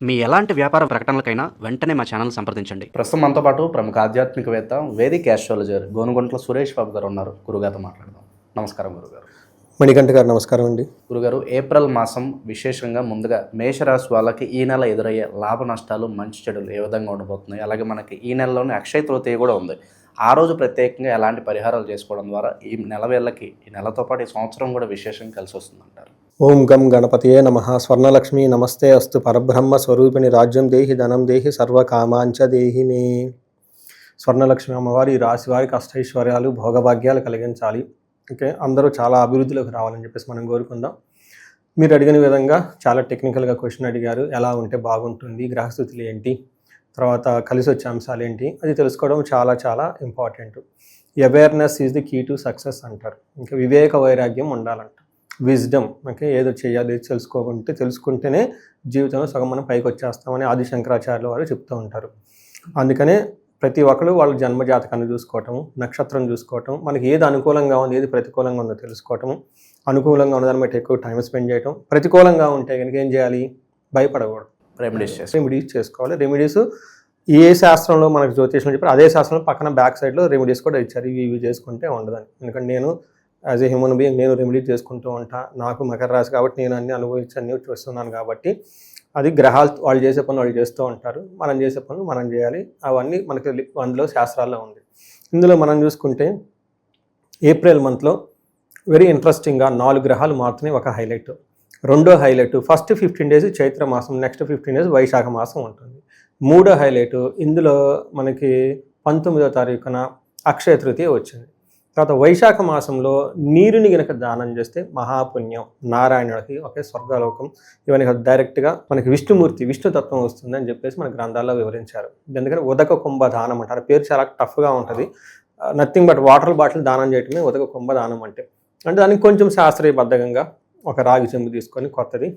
మీ ఎలాంటి వ్యాపార ప్రకటనలకైనా వెంటనే మా ఛానల్ సంప్రదించండి. ప్రస్తుతం మనతో పాటు ప్రముఖ ఆధ్యాత్మికవేత్త వేదిక్ ఆస్ట్రాలజర్ గోనుగుంట్ల సురేష్ బాబు గారు ఉన్నారు. గురుగారితో మాట్లాడదాం. నమస్కారం గురుగారు. మణికంఠ గారు నమస్కారం అండి. గురుగారు, ఏప్రిల్ మాసం విశేషంగా ముందుగా మేషరాశి వాళ్ళకి ఈ నెల ఎదురయ్యే లాభ నష్టాలు, మంచి చెడులు ఏ విధంగా ఉండబోతున్నాయి, అలాగే మనకి ఈ నెలలోనే అక్షయ తృతీయ కూడా ఉంది. ఆ రోజు ప్రత్యేకంగా ఎలాంటి పరిహారాలు చేసుకోవడం ద్వారా ఈ నెల వేళ్ళకి, ఈ నెలతో పాటు ఈ సంవత్సరం కూడా విశేషంగా కలిసి వస్తుందంటారు? ఓం గం గణపతియే నమః. స్వర్ణలక్ష్మి నమస్తే అస్తు. పరబ్రహ్మ స్వరూపిణి రాజ్యం దేహి ధనం దేహి సర్వకామాంచ దేహి మే. స్వర్ణలక్ష్మి అమ్మవారి ఈ రాశి వారికి అష్టైశ్వర్యాలు, భోగభాగ్యాలు కలిగించాలి. ఓకే, అందరూ చాలా అభివృద్ధిలోకి రావాలని చెప్పేసి మనం కోరుకుందాం. మీరు అడిగిన విధంగా చాలా టెక్నికల్గా క్వశ్చన్ అడిగారు. ఎలా ఉంటే బాగుంటుంది, గ్రహస్థితులు ఏంటి, తర్వాత కలిసి వచ్చే అంశాలు ఏంటి, అది తెలుసుకోవడం చాలా చాలా important. Awareness is the key to success అంటారు. ఇంకా వివేక వైరాగ్యం ఉండాలంట, విజ్డమ్. ఓకే, ఏదో చేయాలి తెలుసుకుంటేనే జీవితంలో సగం మనం పైకి వచ్చేస్తామని ఆది శంకరాచార్యుల వారు చెప్తూ ఉంటారు. అందుకనే ప్రతి ఒక్కరు వాళ్ళ జన్మజాతకాన్ని చూసుకోవటము, నక్షత్రం చూసుకోవటం, మనకి ఏది అనుకూలంగా ఉంది, ఏది ప్రతికూలంగా ఉందో తెలుసుకోవటము, అనుకూలంగా ఉన్నదాన్ని బట్టి ఎక్కువ టైం స్పెండ్ చేయటం, ప్రతికూలంగా ఉంటే కనుక ఏం చేయాలి, భయపడకూడదు, రెమెడీస్ చేసుకోవాలి. రెమెడీస్ ఏ శాస్త్రంలో మనకు జ్యోతిష్యం చెప్పారు అదే శాస్త్రంలో పక్కన బ్యాక్ సైడ్లో రెమెడీస్ కూడా ఇచ్చారు. ఇవి చేసుకుంటే ఉండదని. ఎందుకంటే నేను యాజ్ ఏ హ్యూమన్ బీయింగ్ నేను రెమెడీస్ చేసుకుంటూ ఉంటా. నాకు మకర రాశి కాబట్టి నేను అన్ని అనుభవించి అన్ని చూస్తున్నాను కాబట్టి అది గ్రహాలు వాళ్ళు చేసే పనులు వాళ్ళు చేస్తూ ఉంటారు, మనం చేసే పనులు మనం చేయాలి. అవన్నీ మనకి అందులో శాస్త్రాల్లో ఉంది. ఇందులో మనం చూసుకుంటే ఏప్రిల్ మంత్లో వెరీ ఇంట్రెస్టింగ్గా 4 గ్రహాలు మాత్రమే ఒక హైలైట్. రెండో హైలైట్ ఫస్ట్ 15 days చైత్ర మాసం, నెక్స్ట్ 15 days వైశాఖ మాసం ఉంటుంది. మూడో హైలైట్ ఇందులో మనకి 19వ తారీఖున అక్షయ తృతీయ వచ్చింది. తర్వాత వైశాఖ మాసంలో నీరుని గనక దానం చేస్తే మహాపుణ్యం, నారాయణుడికి ఒకే స్వర్గలోకం, ఇవన్నీ డైరెక్ట్గా మనకి విష్ణుతత్వం వస్తుందని చెప్పేసి మన గ్రంథాల్లో వివరించారు. ఎందుకంటే ఉదక కుంభ దానం అంటారు. పేరు చాలా టఫ్గా ఉంటుంది. నథింగ్ బట్ వాటర్ బాటిల్ దానం చేయటమే ఉదక కుంభ దానం అంటే దానికి కొంచెం శాస్త్రీయబద్ధంగా ఒక రాగి చెంబు తీసుకొని కొత్తది,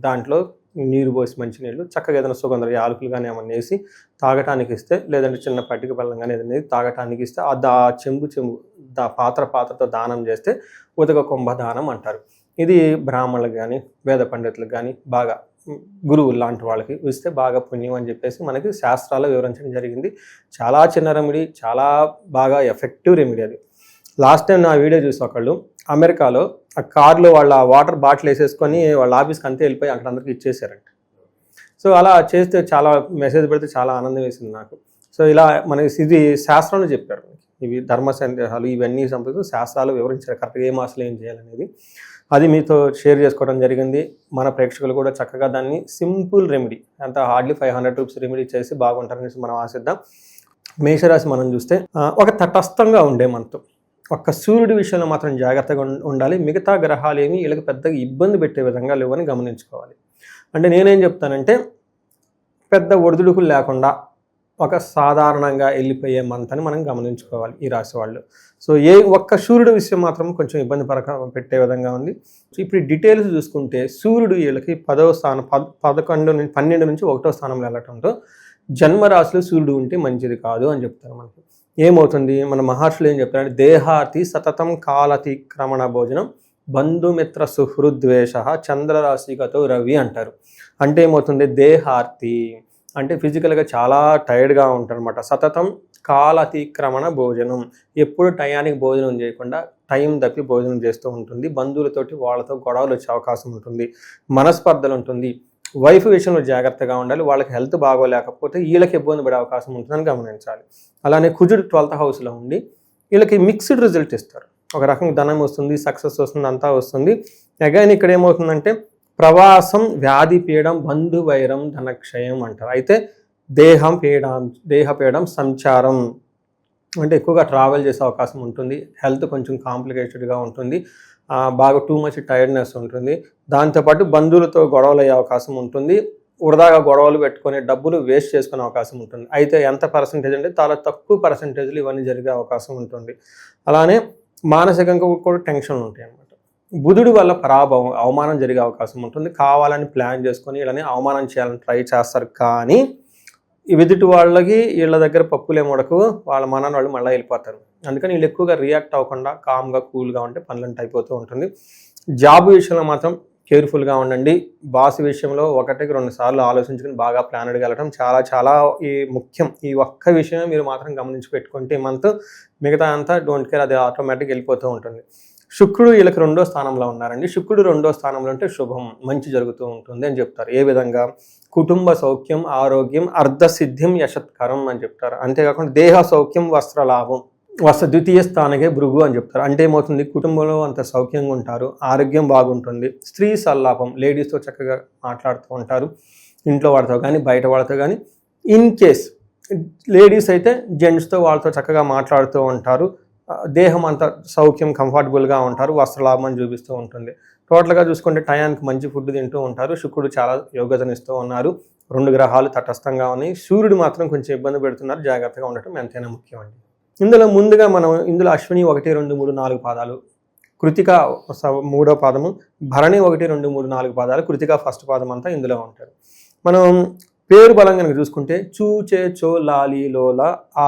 దాంట్లో నీరు పోసి మంచినీళ్ళు చక్కగా ఏదైనా సుగంధ యాలకులు కానీ ఏమన్నా వేసి తాగటానికి ఇస్తే, లేదంటే చిన్న పట్టిక బెల్లం కానీ ఏదైనా తాగటానికి ఇస్తే ఆ చెంబు పాత్రతో దానం చేస్తే ఉదక కుంభ దానం అంటారు. ఇది బ్రాహ్మణులకు కానీ వేద పండితులకు కానీ బాగా గురువులు లాంటి వాళ్ళకి ఇస్తే బాగా పుణ్యం అని చెప్పేసి మనకి శాస్త్రాల్లో వివరించడం జరిగింది. చాలా చిన్న రెమెడీ, చాలా బాగా ఎఫెక్టివ్ రెమెడీ అది. లాస్ట్ టైం నా వీడియో చూసి ఒకళ్ళు అమెరికాలో ఆ కార్లో వాళ్ళ వాటర్ బాటిల్ వేసేసుకొని వాళ్ళ ఆఫీస్కి అంతే వెళ్ళిపోయి అక్కడ అందరికి ఇచ్చేసారంట. సో అలా చేస్తే చాలా మెసేజ్ పెడితే చాలా ఆనందం వేసింది నాకు. సో ఇలా మనకి ఇది శాస్త్రంలో చెప్పారు. ఇవి ధర్మ సందేహాలు ఇవన్నీ సంపద శాస్త్రాలు వివరించారు కరెక్ట్గా ఏ మాసంలో ఏం చేయాలనేది. అది మీతో షేర్ చేసుకోవడం జరిగింది. మన ప్రేక్షకులు కూడా చక్కగా దాన్ని సింపుల్ రెమెడీ, అంత హార్డ్లీ 500 రూపీస్ రెమెడీ చేసి బాగుంటారనేసి మనం ఆశిద్దాం. మేషరాశి మనం చూస్తే ఒక తటస్థంగా ఉండే మనతో ఒక్క సూర్యుడి విషయంలో మాత్రం జాగ్రత్తగా ఉండాలి. మిగతా గ్రహాలు ఏమి వీళ్ళకి పెద్దగా ఇబ్బంది పెట్టే విధంగా లేవని గమనించుకోవాలి. అంటే నేనేం చెప్తానంటే పెద్ద ఒడిదుడుకులు లేకుండా ఒక సాధారణంగా వెళ్ళిపోయే మంత్ అని మనం గమనించుకోవాలి ఈ రాశి వాళ్ళు. సో ఒక్క సూర్యుడి విషయం మాత్రం కొంచెం ఇబ్బంది పెట్టే విధంగా ఉంది. సో ఇప్పుడు ఈ డీటెయిల్స్ చూసుకుంటే సూర్యుడు వీళ్ళకి 10వ స్థానం 12 నుంచి 1వ స్థానంలో వెళ్ళటంతో జన్మరాశిలో సూర్యుడు ఉంటే మంచిది కాదు అని చెప్తారు. మనకి ఏమవుతుంది, మన మహర్షులు ఏం చెప్తారంటే దేహాతి సతతం కాలతిక్రమణ భోజనం బంధుమిత్ర సుహృద్వేష చంద్రరాశిగతో రవి అంటారు. అంటే ఏమవుతుంది, దేహార్తి అంటే ఫిజికల్గా చాలా టైర్డ్గా ఉంటారు అనమాట. సతతం కాలతిక్రమణ భోజనం, ఎప్పుడు టయానికి భోజనం చేయకుండా టైం తప్పి భోజనం చేస్తూ ఉంటుంది. బంధువులతోటి వాళ్ళతో గొడవలు వచ్చే అవకాశం ఉంటుంది, మనస్పర్ధలు ఉంటుంది. వైఫ్ విషయంలో జాగ్రత్తగా ఉండాలి. వాళ్ళకి హెల్త్ బాగోలేకపోతే వీళ్ళకి ఇబ్బంది పడే అవకాశం ఉంటుందని గమనించాలి. అలానే కుజుడు 12th హౌస్లో ఉండి వీళ్ళకి మిక్స్డ్ రిజల్ట్ ఇస్తారు. ఒక రకంగా ధనం వస్తుంది, సక్సెస్ వస్తుంది, అంతా వస్తుంది. అగైన్ ఇక్కడ ఏమవుతుందంటే ప్రవాసం, వ్యాధి పీడం, బంధువైరం, ధనక్షయం అంటారు. అయితే దేహపీడం సంచారం అంటే ఎక్కువగా ట్రావెల్ చేసే అవకాశం ఉంటుంది. హెల్త్ కొంచెం కాంప్లికేటెడ్గా ఉంటుంది, బాగా టూ మచ్ టైర్డ్నెస్ ఉంటుంది. దాంతోపాటు బంధువులతో గొడవలు అయ్యే అవకాశం ఉంటుంది. వృధాగా గొడవలు పెట్టుకొని డబ్బులు వేస్ట్ చేసుకునే అవకాశం ఉంటుంది. అయితే ఎంత పర్సంటేజ్ అంటే చాలా తక్కువ పర్సంటేజ్లు ఇవన్నీ జరిగే అవకాశం ఉంటుంది. అలానే మానసికంగా కూడా టెన్షన్ ఉంటాయి అన్నమాట. బుధుడి వల్ల పరాభవం, అవమానం జరిగే అవకాశం ఉంటుంది. కావాలని ప్లాన్ చేసుకొని ఇలానే అవమానం చేయాలని ట్రై చేస్తారు. కానీ ఎదుటి వాళ్ళకి వీళ్ళ దగ్గర పప్పులే ముడకు, వాళ్ళ మనని వాళ్ళు మళ్ళీ వెళ్ళిపోతారు. అందుకని వీళ్ళు ఎక్కువగా రియాక్ట్ అవ్వకుండా కామ్గా కూల్గా ఉంటే పనులంటే అయిపోతూ ఉంటుంది. జాబ్ విషయంలో మాత్రం కేర్ఫుల్గా ఉండండి. బాస్ విషయంలో ఒకటికి 2 సార్లు ఆలోచించుకుని బాగా ప్లానెడ్గా వెళ్ళటం చాలా చాలా ముఖ్యం. ఈ ఒక్క విషయమే మీరు మాత్రం గమనించి పెట్టుకుంటే ఈ మంత్ మిగతా అంతా డోంట్ కేర్, అది ఆటోమేటిక్గా వెళ్ళిపోతూ ఉంటుంది. శుక్రుడు వీళ్ళకి 2వ స్థానంలో ఉన్నారండి. శుక్రుడు 2వ స్థానంలో అంటే శుభం, మంచి జరుగుతూ ఉంటుంది అని చెప్తారు. ఏ విధంగా? కుటుంబ సౌఖ్యం, ఆరోగ్యం, అర్ధసిద్ధిం, యశత్కరం అని చెప్తారు. అంతేకాకుండా దేహ సౌఖ్యం, వస్త్రలాభం, ద్వితీయ స్థానకే భృగు అని చెప్తారు. అంటే ఏమవుతుంది? కుటుంబంలో అంత సౌఖ్యంగా ఉంటారు, ఆరోగ్యం బాగుంటుంది, స్త్రీ సల్లాపం, లేడీస్తో చక్కగా మాట్లాడుతూ ఉంటారు, ఇంట్లో వాళ్ళతో కానీ బయట వాళ్ళతో కానీ. ఇన్ కేస్ లేడీస్ అయితే జెంట్స్తో వాళ్ళతో చక్కగా మాట్లాడుతూ ఉంటారు, దేహం అంతా సౌఖ్యం, కంఫర్టబుల్గా ఉంటారు, వస్త్రలాభం అని చూపిస్తూ ఉంటుంది. టోటల్గా చూసుకుంటే టయానికి మంచి ఫుడ్ తింటూ ఉంటారు. శుక్రుడు చాలా యోగ్యతనిస్తూ ఉన్నారు. 2 గ్రహాలు తటస్థంగా ఉన్నాయి. సూర్యుడు మాత్రం కొంచెం ఇబ్బంది పెడుతున్నారు, జాగ్రత్తగా ఉండటం ఎంతైనా ముఖ్యం అండి. ఇందులో ముందుగా ఇందులో అశ్విని 1, 2, 3, 4 పాదాలు, కృతిక 3వ పాదము, భరణి 1, 2, 3, 4 పాదాలు, కృతిక ఫస్ట్ పాదం అంతా ఇందులో ఉంటారు. మనం పేరు బలం కనుక చూసుకుంటే చూ, చే, చో, లాలి, లోల, ఆ,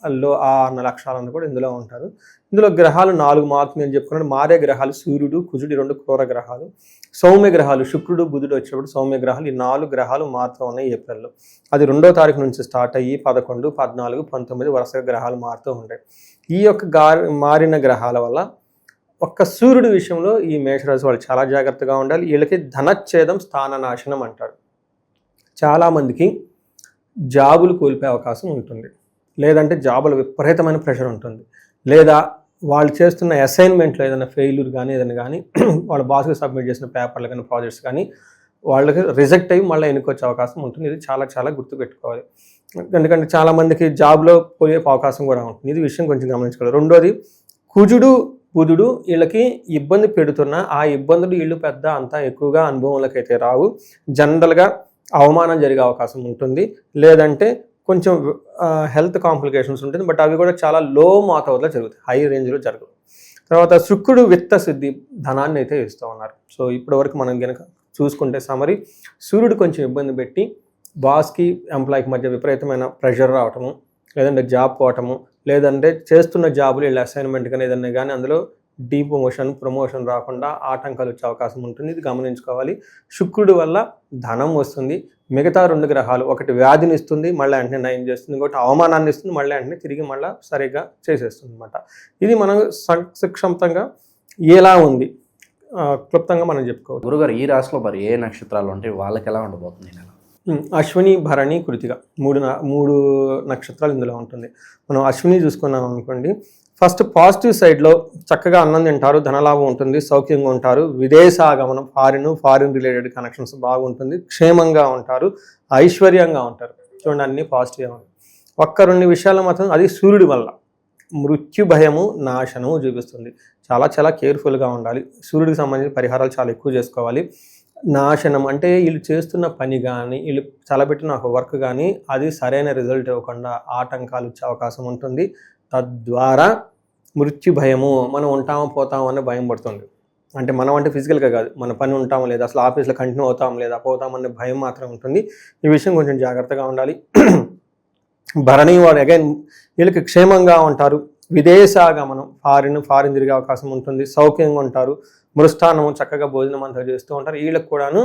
అల్లో, ఆ అన్న లక్షణాలను కూడా ఇందులో ఉంటారు. ఇందులో గ్రహాలు 4 మారుతుంది అని చెప్పుకున్నాడు. మారే గ్రహాలు సూర్యుడు, కుజుడు 2 క్రూర గ్రహాలు. సౌమ్య గ్రహాలు శుక్రుడు, బుధుడు వచ్చేప్పుడు సౌమ్య గ్రహాలు, ఈ 4 గ్రహాలు మారుతూ ఉన్నాయి ఏప్రిల్లో. అది 2వ తారీఖు నుంచి స్టార్ట్ అయ్యి 11, 14, 19 వరుసగా గ్రహాలు మారుతూ ఉంటాయి. ఈ యొక్క మారిన గ్రహాల వల్ల ఒక్క సూర్యుడి విషయంలో ఈ మేషరాశి వాళ్ళు చాలా జాగ్రత్తగా ఉండాలి. వీళ్ళకి ధనచ్ఛేదం, స్థాననాశనం అంటారు. చాలామందికి జాబులు కోల్పోయే అవకాశం ఉంటుంది, లేదంటే జాబులు విపరీతమైన ప్రెషర్ ఉంటుంది, లేదా వాళ్ళు చేస్తున్న అసైన్మెంట్లో ఏదైనా ఫెయిల్యూర్ కానీ ఏదైనా కానీ వాళ్ళ బాస్కి సబ్మిట్ చేసిన పేపర్లు కానీ ప్రాజెక్ట్స్ కానీ వాళ్ళకి రిజెక్ట్ అయ్యి మళ్ళీ ఎన్నుకొచ్చే అవకాశం ఉంటుంది. ఇది చాలా చాలా గుర్తుపెట్టుకోవాలి. ఎందుకంటే చాలామందికి జాబ్లో పోయే అవకాశం కూడా ఉంటుంది. ఇది విషయం కొంచెం గమనించుకోవాలి. 2వది కుజుడు, బుధుడు వీళ్ళకి ఇబ్బంది పెడుతున్న ఆ ఇబ్బందులు వీళ్ళు పెద్ద అంతా ఎక్కువగా అనుభవంలోకి అయితే రావు. జనరల్గా అవమానం జరిగే అవకాశం ఉంటుంది, లేదంటే కొంచెం హెల్త్ కాంప్లికేషన్స్ ఉంటుంది. బట్ అవి కూడా చాలా లో మోతాదులో జరుగుతాయి, హై రేంజ్లో జరగవు. తర్వాత శుక్రుడు విత్త సిద్ధి, ధనాన్ని అయితే ఇస్తూ ఉన్నారు. సో ఇప్పటి వరకు మనం కనుక చూసుకుంటే సమరీ, సూర్యుడు కొంచెం ఇబ్బంది పెట్టి బాస్కి ఎంప్లాయ్కి మధ్య విపరీతమైన ప్రెషర్ రావటము, లేదంటే జాబ్ పోవటము, లేదంటే చేస్తున్న జాబులు వీళ్ళ అసైన్మెంట్ కానీ ఏదన్నా కానీ అందులో ప్రమోషన్ రాకుండా ఆటంకాలు వచ్చే అవకాశం ఉంటుంది. ఇది గమనించుకోవాలి. శుక్రుడు వల్ల ధనం వస్తుంది. మిగతా 2 గ్రహాలు, ఒకటి వ్యాధిని ఇస్తుంది, మళ్ళీ వెంటనే నయం చేస్తుంది, ఇంకోటి అవమానాన్ని ఇస్తుంది, మళ్ళీ వెంటనే తిరిగి మళ్ళీ సరిగ్గా చేసేస్తుంది అనమాట. ఇది మనం సంక్షిప్తంగా ఎలా ఉంది క్లుప్తంగా మనం చెప్పుకోవచ్చు. గురుగారు, ఈ రాశిలో మరి ఏ నక్షత్రాలు ఉంటాయి, వాళ్ళకి ఎలా ఉండబోతుంది ఈ నెల? అశ్విని, భరణి, కృతిక 3 నక్షత్రాలు ఇందులో ఉంటుంది. మనం అశ్విని చూసుకున్నాం అనుకోండి, ఫస్ట్ పాజిటివ్ సైడ్లో చక్కగా అన్నం తింటారు, ధనలాభం ఉంటుంది, సౌఖ్యంగా ఉంటారు, విదేశాగమనం, ఫారిన్ రిలేటెడ్ కనెక్షన్స్ బాగుంటుంది, క్షేమంగా ఉంటారు, ఐశ్వర్యంగా ఉంటారు. చూడండి, అన్నీ పాజిటివ్గా ఉన్నాయి. 1-2 విషయాలు మాత్రం అది సూర్యుడి వల్ల మృత్యు భయము, నాశనము చూపిస్తుంది. చాలా చాలా కేర్ఫుల్గా ఉండాలి. సూర్యుడికి సంబంధించిన పరిహారాలు చాలా ఎక్కువ చేసుకోవాలి. నాశనం అంటే వీళ్ళు చేస్తున్న పని కానీ వీళ్ళు తలపెట్టిన ఒక వర్క్ కానీ అది సరైన రిజల్ట్ ఇవ్వకుండా ఆటంకాలు వచ్చే అవకాశం ఉంటుంది. తద్వారా మృత్యు భయము, మనం ఉంటామో పోతామో అనే భయం పడుతుంది. అంటే మనం అంటే ఫిజికల్గా కాదు, మన పని ఉంటామో లేదా, అసలు ఆఫీస్లో కంటిన్యూ అవుతాం లేదా, పోతామనే భయం మాత్రం ఉంటుంది. ఈ విషయం కొంచెం జాగ్రత్తగా ఉండాలి. భరణి వాడు అగైన్ వీళ్ళకి క్షేమంగా ఉంటారు, విదేశాగమనం, ఫారిన్ తిరిగే అవకాశం ఉంటుంది, సౌఖ్యంగా ఉంటారు, మృష్టాన్నము చక్కగా భోజనం అంతా చేస్తూ ఉంటారు. వీళ్ళకి కూడాను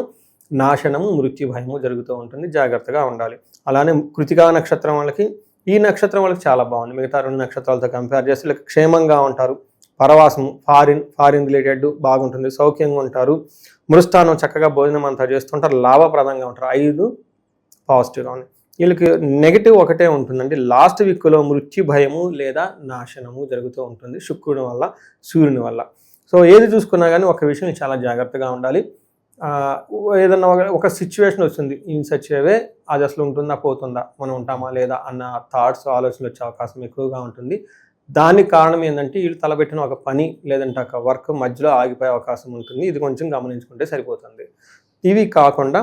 నాశనము, మృత్యు భయము జరుగుతూ ఉంటుంది, జాగ్రత్తగా ఉండాలి. అలానే కృతికా నక్షత్రం వాళ్ళకి, ఈ నక్షత్రం వాళ్ళకి చాలా బాగుంది. మిగతా 2 నక్షత్రాలతో కంపేర్ చేస్తే వీళ్ళకి క్షేమంగా ఉంటారు, పరవాసము, ఫారిన్ రిలేటెడ్ బాగుంటుంది, సౌఖ్యంగా ఉంటారు, మృష్టాన్నం చక్కగా భోజనం అంతా చేస్తుంటారు, లాభప్రదంగా ఉంటారు. 5 పాజిటివ్గా ఉన్నాయి. వీళ్ళకి నెగిటివ్ ఒకటే ఉంటుందండి, లాస్ట్ వీక్లో మృత్యు భయము లేదా నాశనము జరుగుతూ ఉంటుంది శుక్రుని వల్ల, సూర్యుని వల్ల. సో ఏది చూసుకున్నా కానీ ఒక విషయం చాలా జాగ్రత్తగా ఉండాలి. ఏదన్నా ఒక సిచ్యువేషన్ వస్తుంది, ఇన్ సచ్ వే అది అసలు ఉంటుందా పోతుందా, మనం ఉంటామా లేదా అన్న థాట్స్, ఆలోచనలు వచ్చే అవకాశం ఎక్కువగా ఉంటుంది. దానికి కారణం ఏంటంటే వీళ్ళు తలపెట్టిన ఒక పని లేదంటే ఒక వర్క్ మధ్యలో ఆగిపోయే అవకాశం ఉంటుంది. ఇది కొంచెం గమనించుకుంటే సరిపోతుంది. ఇవి కాకుండా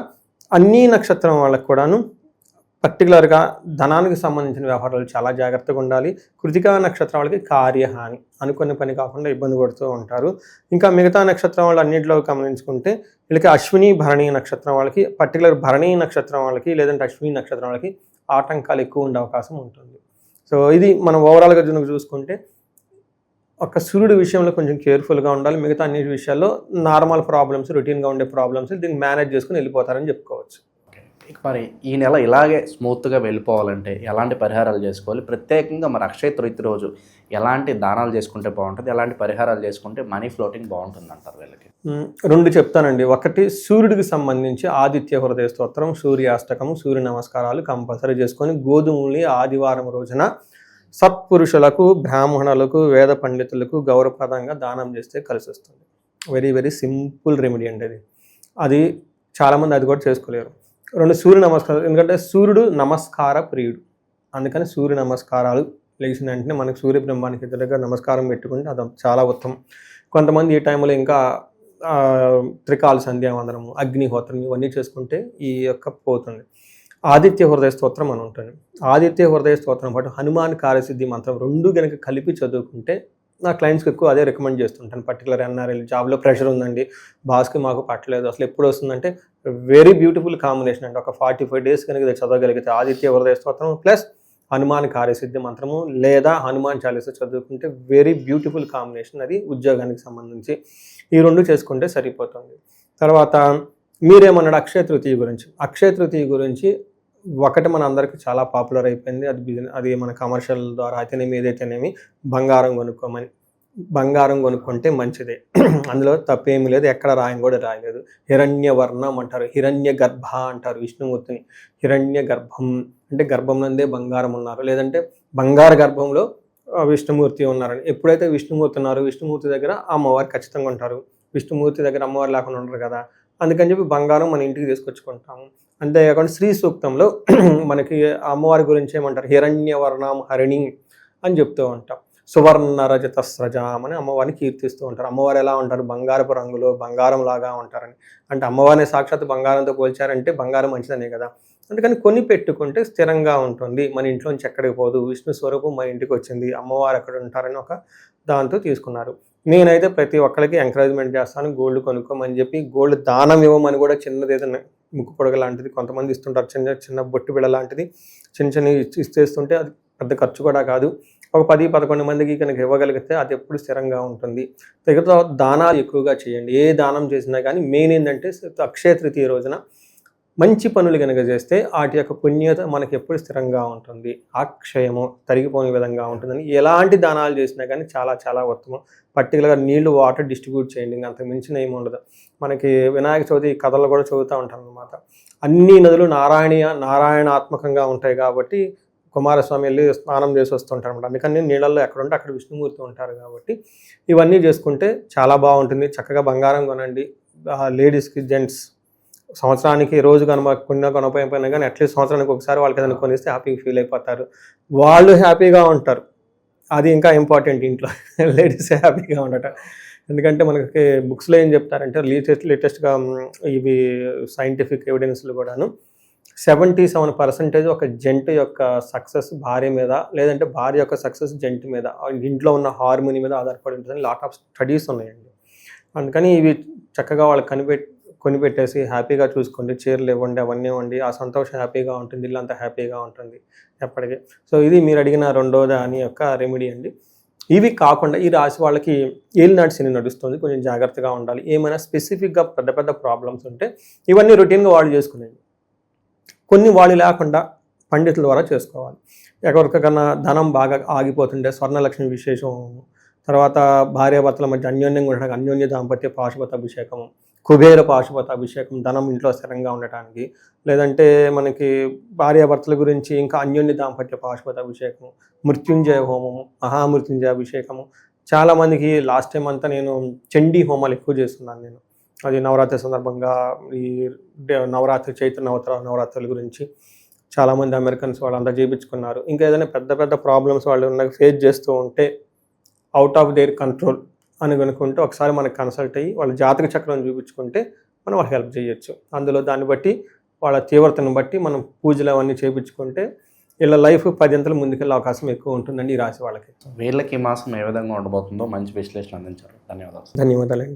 అన్ని నక్షత్రం వాళ్ళకు కూడాను పర్టికులర్గా ధనానికి సంబంధించిన వ్యవహారాలు చాలా జాగ్రత్తగా ఉండాలి. కృతికా నక్షత్రం వాళ్ళకి కార్యహాని, అనుకున్న పని కాకుండా ఇబ్బంది పడుతూ ఉంటారు. ఇంకా మిగతా నక్షత్రం వాళ్ళు అన్నింటిలో గమనించుకుంటే వీళ్ళకి అశ్విని, భరణి నక్షత్రం వాళ్ళకి, పర్టికులర్ భరణి నక్షత్రం వాళ్ళకి లేదంటే అశ్విని నక్షత్రం వాళ్ళకి ఆటంకాలు ఎక్కువ ఉండే అవకాశం ఉంటుంది. సో ఇది మనం ఓవరాల్గా చూసుకుంటే ఒక సూర్యుడి విషయంలో కొంచెం కేర్ఫుల్గా ఉండాలి. మిగతా అన్ని విషయాల్లో నార్మల్ ప్రాబ్లమ్స్, రొటీన్గా ఉండే ప్రాబ్లమ్స్ దీన్ని మేనేజ్ చేసుకుని వెళ్ళిపోతారని చెప్పుకోవచ్చు. ఇక మరి ఈ నెల ఇలాగే స్మూత్గా వెళ్ళిపోవాలంటే ఎలాంటి పరిహారాలు చేసుకోవాలి? ప్రత్యేకంగా మరి అక్షయ తృతీయ రోజు ఎలాంటి దానాలు చేసుకుంటే బాగుంటుంది, ఎలాంటి పరిహారాలు చేసుకుంటే మనీ ఫ్లోటింగ్ బాగుంటుంది అంటారు వీళ్ళకి? 2 చెప్తానండి. ఒకటి సూర్యుడికి సంబంధించి ఆదిత్య హృదయ స్తోత్రం, సూర్యాష్టకము, సూర్య నమస్కారాలు కంపల్సరీ చేసుకొని గోధుమల్ని ఆదివారం రోజున సత్పురుషులకు, బ్రాహ్మణులకు, వేద పండితులకు గౌరవప్రదంగా దానం చేస్తే కలిసి వస్తుంది. వెరీ వెరీ సింపుల్ రెమెడీ అండి అది చాలామంది అది కూడా చేసుకోలేరు. 2 సూర్య నమస్కారాలు, ఎందుకంటే సూర్యుడు నమస్కార ప్రియుడు, అందుకని సూర్య నమస్కారాలు లేచిన వెంటనే మనకు సూర్యబ్రహ్మానికి ఎదురుగా నమస్కారం పెట్టుకుంటే అది చాలా ఉత్తమం. కొంతమంది ఈ టైంలో ఇంకా త్రికాల సంధ్యావందనము, అగ్నిహోత్రం ఇవన్నీ చేసుకుంటే ఈ యొక్క పోతుంది. ఆదిత్య హృదయ స్తోత్రం అని ఉంటుంది. ఆదిత్య హృదయ స్తోత్రం పాటు హనుమాన్ కార్యసిద్ధి మంత్రం 2 కనుక కలిపి చదువుకుంటే నా క్లయింట్స్కి ఎక్కువ అదే రికమెండ్ చేస్తుంటాను. పర్టికులర్ ఎన్ఆర్ఎల్ జాబ్లో ప్రెషర్ ఉందండి, బాస్కి మాకు పట్టలేదు, అసలు ఎప్పుడు వస్తుందంటే వెరీ బ్యూటిఫుల్ కాంబినేషన్ అండి. ఒక 45 days కనుక ఇది చదవగలిగితే ఆదిత్య హృదయ స్తోత్రం ప్లస్ హనుమాన్ కార్యసిద్ధి మంత్రము లేదా హనుమాన్ చాలీసా చదువుకుంటే వెరీ బ్యూటిఫుల్ కాంబినేషన్. అది ఉద్యోగానికి సంబంధించి ఈ 2 చేసుకుంటే సరిపోతుంది. తర్వాత మీరేమన్నాడు అక్షయ తృతీయ గురించి? అక్షయ తృతీయ గురించి ఒకటి మన అందరికీ చాలా పాపులర్ అయిపోయింది. అది మన కమర్షియల్ ద్వారా అయితేనేమి ఏదైతేనేమి బంగారం కొనుక్కోమని. బంగారం కొనుక్కుంటే మంచిదే, అందులో తప్పేమీ లేదు, ఎక్కడ రాయం కూడా రాయలేదు. హిరణ్యవర్ణం అంటారు, హిరణ్య గర్భ అంటారు విష్ణుమూర్తిని. హిరణ్య గర్భం అంటే గర్భం నందే బంగారం ఉన్నారు, లేదంటే బంగారు గర్భంలో విష్ణుమూర్తి ఉన్నారని. ఎప్పుడైతే విష్ణుమూర్తి ఉన్నారో విష్ణుమూర్తి దగ్గర అమ్మవారు ఖచ్చితంగా ఉంటారు. విష్ణుమూర్తి దగ్గర అమ్మవారు లేకుండా ఉండరు కదా, అందుకని చెప్పి బంగారం మన ఇంటికి తీసుకొచ్చుకుంటాము. అంతేకాకుండా శ్రీ సూక్తంలో మనకి అమ్మవారి గురించి ఏమంటారు, హిరణ్యవర్ణం హరిణి అని చెప్తూ ఉంటాం. సువర్ణ రజత స్రజాం అని అమ్మవారిని కీర్తిస్తూ ఉంటారు. అమ్మవారు ఎలా ఉంటారు, బంగారపు రంగులో బంగారం లాగా ఉంటారని. అంటే అమ్మవారిని సాక్షాత్ బంగారంతో పోల్చారంటే బంగారం మంచిదనే కదా. అందుకని కొని పెట్టుకుంటే స్థిరంగా ఉంటుంది, మన ఇంట్లోంచి ఎక్కడికి పోదు, విష్ణు స్వరూపం మన ఇంటికి వచ్చింది, అమ్మవారు అక్కడ ఉంటారని ఒక దాంతో తీసుకున్నారు. నేనైతే ప్రతి ఒక్కరికి ఎంకరేజ్మెంట్ చేస్తాను, గోల్డ్ కొనుక్కోమని చెప్పి. గోల్డ్ దానం ఇవ్వమని కూడా చిన్నది ఏదైనా ముక్కు పొడగ లాంటిది కొంతమంది ఇస్తుంటారు, చిన్న చిన్న బొట్టు బిళ్ళ లాంటిది చిన్న చిన్న ఇస్తేస్తుంటే అది పెద్ద ఖర్చు కూడా కాదు. ఒక 10-11 మందికి కనుక ఇవ్వగలిగితే అది ఎప్పుడు స్థిరంగా ఉంటుంది. తర్వాత దానాలు ఎక్కువగా చేయండి. ఏ దానం చేసినా కానీ మెయిన్ ఏంటంటే అక్షయ తృతీయ రోజున మంచి పనులు కనుక చేస్తే వాటి యొక్క పుణ్యత మనకి ఎప్పుడు స్థిరంగా ఉంటుంది, అక్షయము తరిగిపోని విధంగా ఉంటుందని. ఎలాంటి దానాలు చేసినా కానీ చాలా చాలా ఉత్తమం. పర్టికులర్గా నీళ్లు, వాటర్ డిస్ట్రిబ్యూట్ చేయండి, ఇంకా అంతకు మించిన ఏమి ఉండదు. మనకి వినాయక చవితి కథలు కూడా చదువుతూ ఉంటాం అన్నమాట. అన్ని నదులు నారాయణాత్మకంగా ఉంటాయి కాబట్టి కుమారస్వామి వెళ్ళి స్నానం చేసి వస్తుంటారు అనమాట. అందుకని నీళ్ళల్లో ఎక్కడుంటే అక్కడ విష్ణుమూర్తి ఉంటారు కాబట్టి ఇవన్నీ చేసుకుంటే చాలా బాగుంటుంది. చక్కగా బంగారం కొనండి. లేడీస్కి, జెంట్స్ సంవత్సరానికి రోజు కొనపోయినా కానీ అట్లీస్ట్ సంవత్సరానికి ఒకసారి వాళ్ళకి ఏదైనా కొనిస్తే హ్యాపీగా ఫీల్ అయిపోతారు, వాళ్ళు హ్యాపీగా ఉంటారు. అది ఇంకా ఇంపార్టెంట్ ఇంట్లో లేడీస్ హ్యాపీగా ఉండటం. ఎందుకంటే మనకి బుక్స్లో ఏం చెప్తారంటే లేటెస్ట్గా ఇవి సైంటిఫిక్ ఎవిడెన్స్లు కూడాను 77% ఒక జంట యొక్క సక్సెస్ భార్య మీద, లేదంటే భార్య యొక్క సక్సెస్ జంట మీద, ఇంట్లో ఉన్న హార్మోని మీద ఆధారపడి ఉంటుందని లాట్ ఆఫ్ స్టడీస్ ఉన్నాయండి. అందుకని ఇవి చక్కగా వాళ్ళకి కొనిపెట్టేసి హ్యాపీగా చూసుకోండి. చీరలు ఇవ్వండి, అవన్నీ ఇవ్వండి, ఆ సంతోషం హ్యాపీగా ఉంటుంది, ఇల్లంతా హ్యాపీగా ఉంటుంది ఎప్పటికీ. సో ఇది మీరు అడిగిన 2వ దాని యొక్క రెమెడీ అండి. ఇవి కాకుండా ఈ రాశి వాళ్ళకి ఏలినాటి శని నడుస్తుంది, కొంచెం జాగ్రత్తగా ఉండాలి. ఏమైనా స్పెసిఫిక్గా పెద్ద పెద్ద ప్రాబ్లమ్స్ ఉంటే ఇవన్నీ రొటీన్గా వాళ్ళు చేసుకునేవి. కొన్ని వాళ్ళు లేకుండా పండితుల ద్వారా చేసుకోవాలి. ఎవరికైనా ధనం బాగా ఆగిపోతుంటే స్వర్ణలక్ష్మి విశేషం, తర్వాత భార్యాభర్తల మధ్య అన్యోన్యంగా ఉండడానికి అన్యోన్య దాంపత్య పాశుపత అభిషేకము, కుబేర పాశుపత అభిషేకం ధనం ఇంట్లో స్థిరంగా ఉండటానికి, లేదంటే మనకి భార్యాభర్తల గురించి ఇంకా అన్యోన్య దాంపత్య పాశుపత అభిషేకము, మృత్యుంజయ హోమము, మహామృత్యుంజయ అభిషేకము. చాలామందికి లాస్ట్ టైం అంతా నేను చండీ హోమాలు ఎక్కువ చేస్తున్నాను నేను. అది నవరాత్రి సందర్భంగా ఈ నవరాత్రి చైత్ర నవరాత్రుల గురించి చాలామంది అమెరికన్స్ వాళ్ళంతా చేయించుకున్నారు. ఇంకా ఏదైనా పెద్ద పెద్ద ప్రాబ్లమ్స్ వాళ్ళు ఫేస్ చేస్తూ ఉంటే అవుట్ ఆఫ్ దేర్ కంట్రోల్ అని కనుక్కుంటే ఒకసారి మనకు కన్సల్ట్ అయ్యి వాళ్ళ జాతక చక్రం చూపించుకుంటే మనం వాళ్ళకి హెల్ప్ చేయొచ్చు. అందులో దాన్ని బట్టి వాళ్ళ తీవ్రతను బట్టి మనం పూజలు అవన్నీ చేయించుకుంటే వీళ్ళ లైఫ్ 10 ముందుకెళ్ళే అవకాశం ఎక్కువ ఉంటుందండి ఈ రాశి వాళ్ళకి. వీళ్ళకి ఈ మాసం ఏ విధంగా ఉండబోతుందో మంచి విశ్లేషణ అందించారు. ధన్యవాదాలు. ధన్యవాదాలండి.